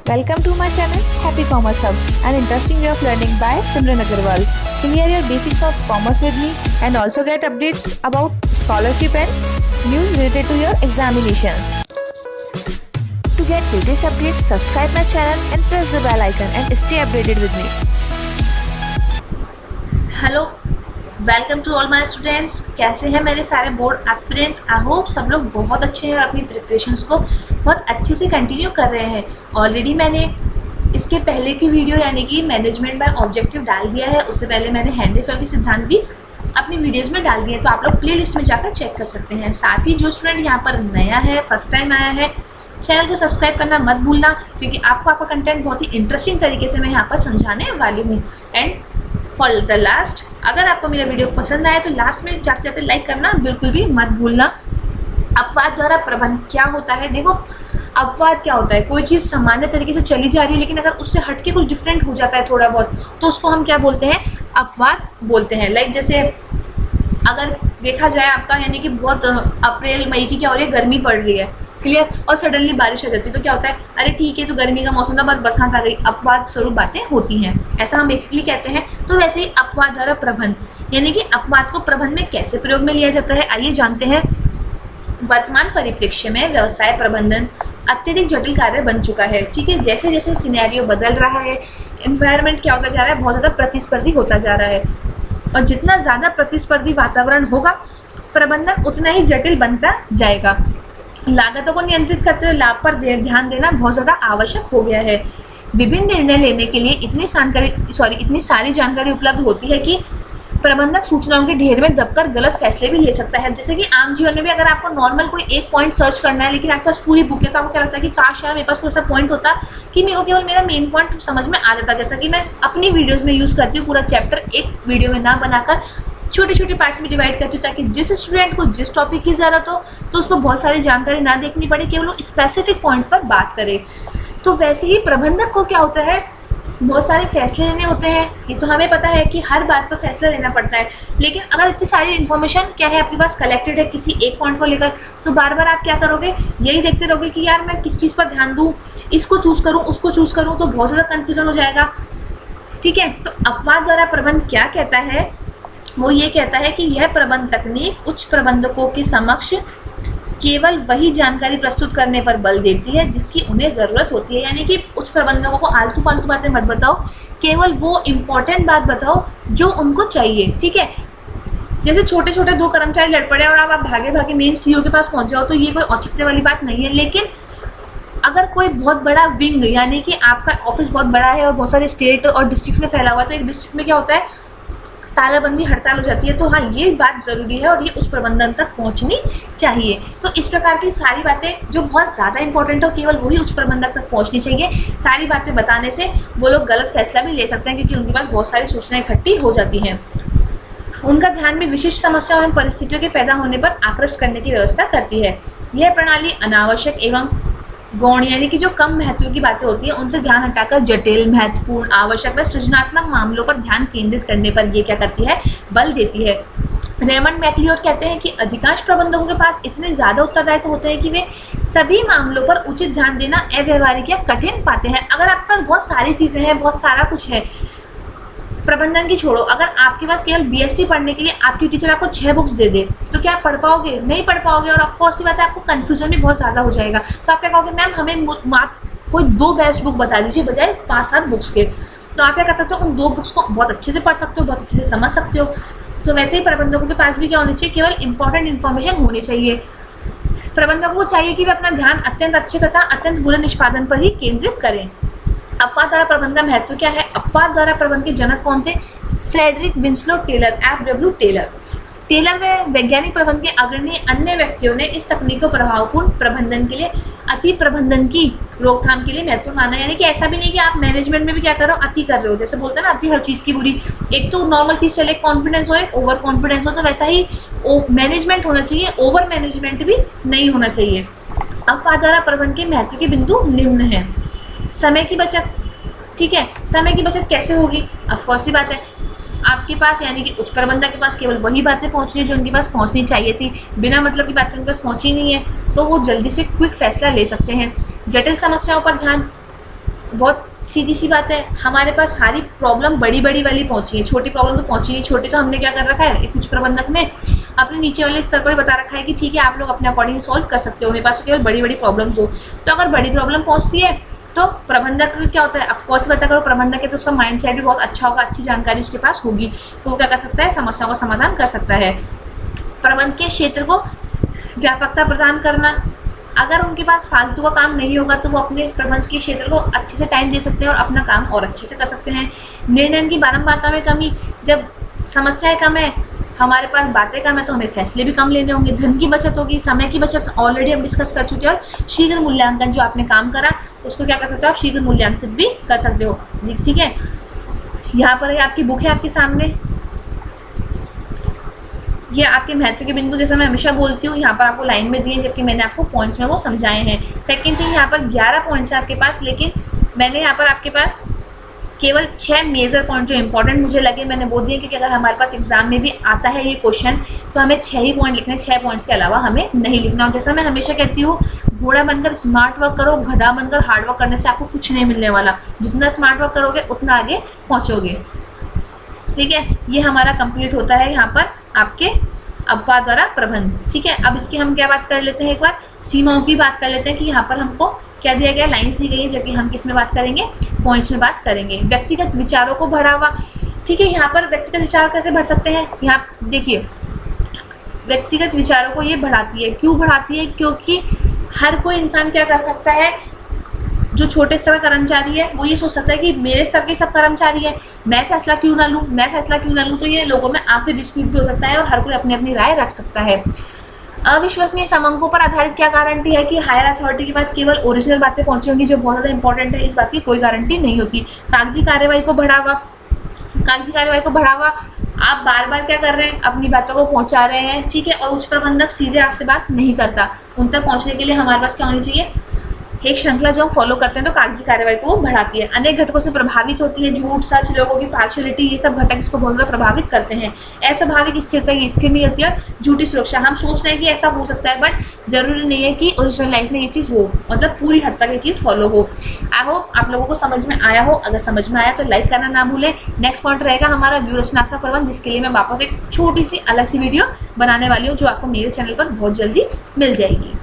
Welcome to my channel Happy Commerce Hub, an interesting way of learning by Simran Agarwal. Clear your basics of commerce with me and also get updates about scholarship and news related to your examinations. To get latest updates, subscribe my channel and press the bell icon and stay updated with me. Hello, welcome to all my students. कैसे हैं मेरे सारे board aspirants? I hope सब लोग बहुत अच्छे हैं और अपनी प्रिपरेशंस को बहुत अच्छे से कंटिन्यू कर रहे हैं। ऑलरेडी मैंने इसके पहले की वीडियो यानी कि मैनेजमेंट बाय ऑब्जेक्टिव डाल दिया है। उससे पहले मैंने हेनरी फेल के सिद्धांत भी अपनी वीडियोज़ में डाल दिए, तो आप लोग प्लेलिस्ट में जाकर चेक कर सकते हैं। साथ ही जो स्टूडेंट यहाँ पर नया है, फर्स्ट टाइम आया है, चैनल को सब्सक्राइब करना मत भूलना, क्योंकि आपको आपका कंटेंट बहुत ही इंटरेस्टिंग तरीके से मैं यहाँ पर समझाने वाली हूँ। एंड फॉर द लास्ट, अगर आपको मेरा वीडियो पसंद आए तो लास्ट में जाते जाते लाइक करना बिल्कुल भी मत भूलना। अपवाद द्वारा प्रबंध क्या होता है? देखो, अपवाद क्या होता है? कोई चीज़ सामान्य तरीके से चली जा रही है लेकिन अगर उससे हटके कुछ डिफरेंट हो जाता है थोड़ा बहुत, तो उसको हम क्या बोलते हैं? अपवाद बोलते हैं। लाइक जैसे अगर देखा जाए आपका यानी कि बहुत अप्रैल मई की क्या हो रही है, गर्मी पड़ रही है, क्लियर, और सडनली बारिश आ जाती है, तो क्या होता है? अरे ठीक है, तो गर्मी का मौसम था पर बरसात आ गई। अपवाद स्वरूप बातें होती हैं, ऐसा हम बेसिकली कहते हैं। तो वैसे ही अपवाद द्वारा प्रबंध यानी कि अपवाद को प्रबंध में कैसे प्रयोग में लिया जाता है, आइए जानते हैं। वर्तमान परिप्रेक्ष्य में व्यवसाय प्रबंधन अत्यधिक जटिल कार्य बन चुका है। ठीक है, जैसे जैसे सिनेरियो बदल रहा है, एनवायरनमेंट क्या होता जा रहा है, बहुत ज़्यादा प्रतिस्पर्धी होता जा रहा है, और जितना ज़्यादा प्रतिस्पर्धी वातावरण होगा, प्रबंधन उतना ही जटिल बनता जाएगा। लागतों को नियंत्रित करते हुए लाभ पर ध्यान देना बहुत ज़्यादा आवश्यक हो गया है। विभिन्न निर्णय लेने के लिए इतनी सारी जानकारी उपलब्ध होती है कि प्रबंधक सूचनाओं के ढेर में दबकर गलत फैसले भी ले सकता है। जैसे कि आम जीवन में भी अगर आपको नॉर्मल कोई एक पॉइंट सर्च करना है लेकिन आपके पास पूरी बुक है, तो आपको क्या लगता है कि काश यार मेरे पास कोई ऐसा पॉइंट होता कि मेरे को केवल मेरा मेन पॉइंट समझ में आ जाता। जैसा कि मैं अपनी वीडियोज़ में यूज़ करती हूँ, पूरा चैप्टर एक वीडियो में ना बनाकर छोटे छोटे पार्ट्स में डिवाइड करती हूँ, ताकि जिस स्टूडेंट को जिस टॉपिक की ज़रूरत हो तो उसको बहुत सारी जानकारी ना देखनी पड़े, केवल वो स्पेसिफिक पॉइंट पर बात करे। तो वैसे ही प्रबंधक को क्या होता है, बहुत सारे फैसले लेने होते हैं। ये तो हमें पता है कि हर बात पर फैसला लेना पड़ता है, लेकिन अगर इतनी सारी इन्फॉर्मेशन क्या है आपके पास कलेक्टेड है किसी एक पॉइंट को लेकर, तो बार बार आप क्या करोगे, यही देखते रहोगे कि यार मैं किस चीज़ पर ध्यान दूँ, इसको चूज़ करूँ, उसको चूज़ करूँ, तो बहुत ज़्यादा कन्फ्यूज़न हो जाएगा। ठीक है, तो अपवाद द्वारा प्रबंध क्या कहता है? वो ये कहता है कि यह प्रबंध तकनीक उच्च प्रबंधकों के समक्ष केवल वही जानकारी प्रस्तुत करने पर बल देती है जिसकी उन्हें ज़रूरत होती है। यानी कि उच्च प्रबंधकों को आलतू फालतू बातें मत बताओ, केवल वो इम्पॉर्टेंट बात बताओ जो उनको चाहिए। ठीक है, जैसे छोटे छोटे दो कर्मचारी लड़ पड़े और आप भागे भागे मेन सीईओ के पास पहुंच जाओ, तो ये कोई औचित्य वाली बात नहीं है। लेकिन अगर कोई बहुत बड़ा विंग यानी कि आपका ऑफिस बहुत बड़ा है और बहुत सारे स्टेट और डिस्ट्रिक्ट्स में फैला हुआ है, तो एक डिस्ट्रिक्ट में क्या होता है, तालाबंदी हड़ताल हो जाती है, तो हाँ ये बात ज़रूरी है और ये उस प्रबंधन तक पहुंचनी चाहिए। तो इस प्रकार की सारी बातें जो बहुत ज़्यादा इंपॉर्टेंट हो, केवल वही उच्च प्रबंधक तक पहुंचनी चाहिए। सारी बातें बताने से वो लोग गलत फैसला भी ले सकते हैं, क्योंकि उनके पास बहुत सारी सूचनाएं इकट्ठी हो जाती हैं। उनका ध्यान भी विशिष्ट समस्याओं एवं परिस्थितियों के पैदा होने पर आकृष्ट करने की व्यवस्था करती है। यह प्रणाली अनावश्यक एवं गौण यानी कि जो कम महत्व की बातें होती है उनसे ध्यान हटाकर जटिल, महत्वपूर्ण, आवश्यक व सृजनात्मक मामलों पर ध्यान केंद्रित करने पर ये क्या करती है, बल देती है। रेमंड मैक्लियोड कहते हैं कि अधिकांश प्रबंधकों के पास इतने ज़्यादा उत्तरदायित्व होते हैं कि वे सभी मामलों पर उचित ध्यान देना अव्यवहारिक या कठिन पाते हैं। अगर आपके पास बहुत सारी चीज़ें हैं, बहुत सारा कुछ है, प्रबंधन की छोड़ो, अगर आपके पास केवल बीएसटी पढ़ने के लिए आपकी टीचर आपको 6 बुक्स दे दे, तो क्या आप पढ़ पाओगे? नहीं पढ़ पाओगे, और ऑफकोर्स ये बात है आपको कन्फ्यूजन भी बहुत ज़्यादा हो जाएगा। तो आप क्या कहोगे, मैम हमें आप कोई 2 बेस्ट बुक बता दीजिए बजाय 5-7 बुक्स के। तो आप क्या कर सकते हो, उन 2 बुक्स को बहुत अच्छे से पढ़ सकते हो, बहुत अच्छे से समझ सकते हो। तो वैसे ही प्रबंधकों के पास भी क्या होनी चाहिए, केवल इंपॉर्टेंट इन्फॉर्मेशन होनी चाहिए। प्रबंधकों को चाहिए कि वे अपना ध्यान अत्यंत अच्छे तथा अत्यंत बुरे निष्पादन पर ही केंद्रित करें। अपवाद द्वारा प्रबंध का महत्व क्या है? अपवाद द्वारा प्रबंध के जनक कौन थे? Frederick Winslow Taylor, FW Taylor. Taylor व वैज्ञानिक प्रबंध के अग्रणी अन्य व्यक्तियों ने इस तकनीक को प्रभावपूर्ण प्रबंधन के लिए, अति प्रबंधन की रोकथाम के लिए महत्वपूर्ण माना। यानी कि ऐसा भी नहीं कि आप मैनेजमेंट में भी क्या कर रहे हो, अति कर रहे हो। जैसे बोलते हैं ना, अति हर चीज़ की बुरी। एक तो नॉर्मल चीज़ चले, कॉन्फिडेंस हो, एक ओवर कॉन्फिडेंस हो, तो वैसा ही मैनेजमेंट होना चाहिए, ओवर मैनेजमेंट भी नहीं होना चाहिए। अपवाद द्वारा प्रबंध के महत्व के बिंदु निम्न है। समय की बचत। ठीक है, समय की बचत कैसे होगी? ऑफकोर्स सी बात है, आपके पास यानी कि उच्च प्रबंधक के पास केवल वही बातें पहुंच रही है जो उनके पास पहुंचनी चाहिए थी, बिना मतलब की बातें उनके पास पहुंची नहीं है, तो वो जल्दी से क्विक फैसला ले सकते हैं। जटिल समस्याओं पर ध्यान, बहुत सीधी सी बात है, हमारे पास सारी प्रॉब्लम बड़ी बड़ी वाली पहुंची है, छोटी प्रॉब्लम तो पहुंची नहीं। छोटी तो हमने क्या कर रखा है, कुछ प्रबंधक ने अपने नीचे वाले स्तर पर बता रखा है कि ठीक है आप लोग अपने अकॉर्डिंग सॉल्व कर सकते हो, मेरे पास तो केवल बड़ी बड़ी प्रॉब्लम्स हो। तो अगर बड़ी प्रॉब्लम पहुंचती है तो प्रबंधक का क्या होता है, ऑफकोर्स पता करो प्रबंधक है तो उसका माइंड सेट भी बहुत अच्छा होगा, अच्छी जानकारी उसके पास होगी, तो वो क्या कर सकता है, समस्याओं का समाधान कर सकता है। प्रबंध के क्षेत्र को व्यापकता प्रदान करना, अगर उनके पास फालतू का काम नहीं होगा तो वो अपने प्रबंध के क्षेत्र को अच्छे से टाइम दे सकते हैं और अपना काम और अच्छे से कर सकते हैं। निर्णय की बारंबारता में कमी, जब समस्याएं कम है, हमारे पास बातें कम है तो हमें फैसले भी कम लेने होंगे। धन की बचत होगी, समय की बचत ऑलरेडी हम डिस्कस कर चुके हैं। और शीघ्र मूल्यांकन, जो आपने काम करा उसको क्या कर सकते हो आप, शीघ्र मूल्यांकित भी कर सकते हो। ठीक है, यहाँ पर आपकी बुक है आपके सामने, ये आपके महत्व के बिंदु, जैसा मैं हमेशा बोलती हूँ, यहाँ पर आपको लाइन में दिए जबकि मैंने आपको पॉइंट्स में वो समझाए हैं। सेकंड थिंग, यहाँ पर 11 पॉइंट्स है आपके पास, लेकिन मैंने यहाँ पर आपके पास केवल 6 मेजर पॉइंट जो इंपॉर्टेंट मुझे लगे मैंने वो दिए, क्योंकि अगर हमारे पास एग्जाम में भी आता है ये क्वेश्चन तो हमें 6 ही पॉइंट लिखने, 6 पॉइंट्स के अलावा हमें नहीं लिखना। और जैसा मैं हमेशा कहती हूँ, घोड़ा बनकर स्मार्ट वर्क करो, गधा बनकर हार्ड वर्क करने से आपको कुछ नहीं मिलने वाला। जितना स्मार्ट वर्क करोगे उतना आगे पहुँचोगे। ठीक है, ये हमारा कंप्लीट होता है यहाँ पर आपके अपवाद द्वारा प्रबंध। ठीक है, अब इसकी हम क्या बात कर लेते हैं, एक बार सीमाओं की बात कर लेते हैं कि यहाँ पर हमको क्या दिया गया, लाइंस दी गई है, जबकि हम किस में बात करेंगे, पॉइंट्स में बात करेंगे। व्यक्तिगत विचारों को बढ़ावा, ठीक है, यहाँ पर व्यक्तिगत विचार कैसे बढ़ सकते हैं, यहाँ देखिए व्यक्तिगत विचारों को ये बढ़ाती है। क्यों बढ़ाती है, क्योंकि हर कोई इंसान क्या कर सकता है, जो छोटे स्तर का कर्मचारी है वो ये सोच सकता है कि मेरे स्तर के सब कर्मचारी है, मैं फैसला क्यों ना लूँ, मैं फैसला क्यों ना लूँ। तो ये लोगों में आपसे डिस्प्यूट भी हो सकता है और हर कोई अपनी अपनी राय रख सकता है। अविश्वसनीय समंकों पर आधारित क्या गारंटी है कि हायर अथॉरिटी के पास केवल ओरिजिनल बातें पहुंची होंगी, जो बहुत ज़्यादा इंपॉर्टेंट है, इस बात की कोई गारंटी नहीं होती। कागजी कार्यवाही को बढ़ावा, कागजी कार्यवाही को बढ़ावा, आप बार बार क्या कर रहे हैं, अपनी बातों को पहुंचा रहे हैं। ठीक है, और उच्च प्रबंधक सीधे आपसे बात नहीं करता, उन तक पहुंचने के लिए हमारे पास क्या होनी चाहिए, एक श्रृंखला जो हम फॉलो करते हैं, तो कागजी कार्यवाही को वो बढ़ाती है। अनेक घटकों से प्रभावित होती है, झूठ, सच, लोगों की पार्शियलिटी, ये सब घटक इसको बहुत ज़्यादा प्रभावित करते हैं। अस्वाभाविक स्थिरता, ये स्थिर नहीं होती है। झूठी सुरक्षा, हम सोच रहे हैं कि ऐसा हो सकता है बट जरूरी नहीं है कि ओरिजिनल लाइफ में ये चीज़ हो, मतलब पूरी हद तक ये चीज़ फॉलो हो। आई होप आप लोगों को समझ में आया हो। अगर समझ में आया तो लाइक करना ना भूलें। नेक्स्ट पॉइंट रहेगा हमारा व्यू रचनात्मक प्रबंध, जिसके लिए मैं वापस एक छोटी सी अलग सी वीडियो बनाने वाली हूँ, जो आपको मेरे चैनल पर बहुत जल्दी मिल जाएगी।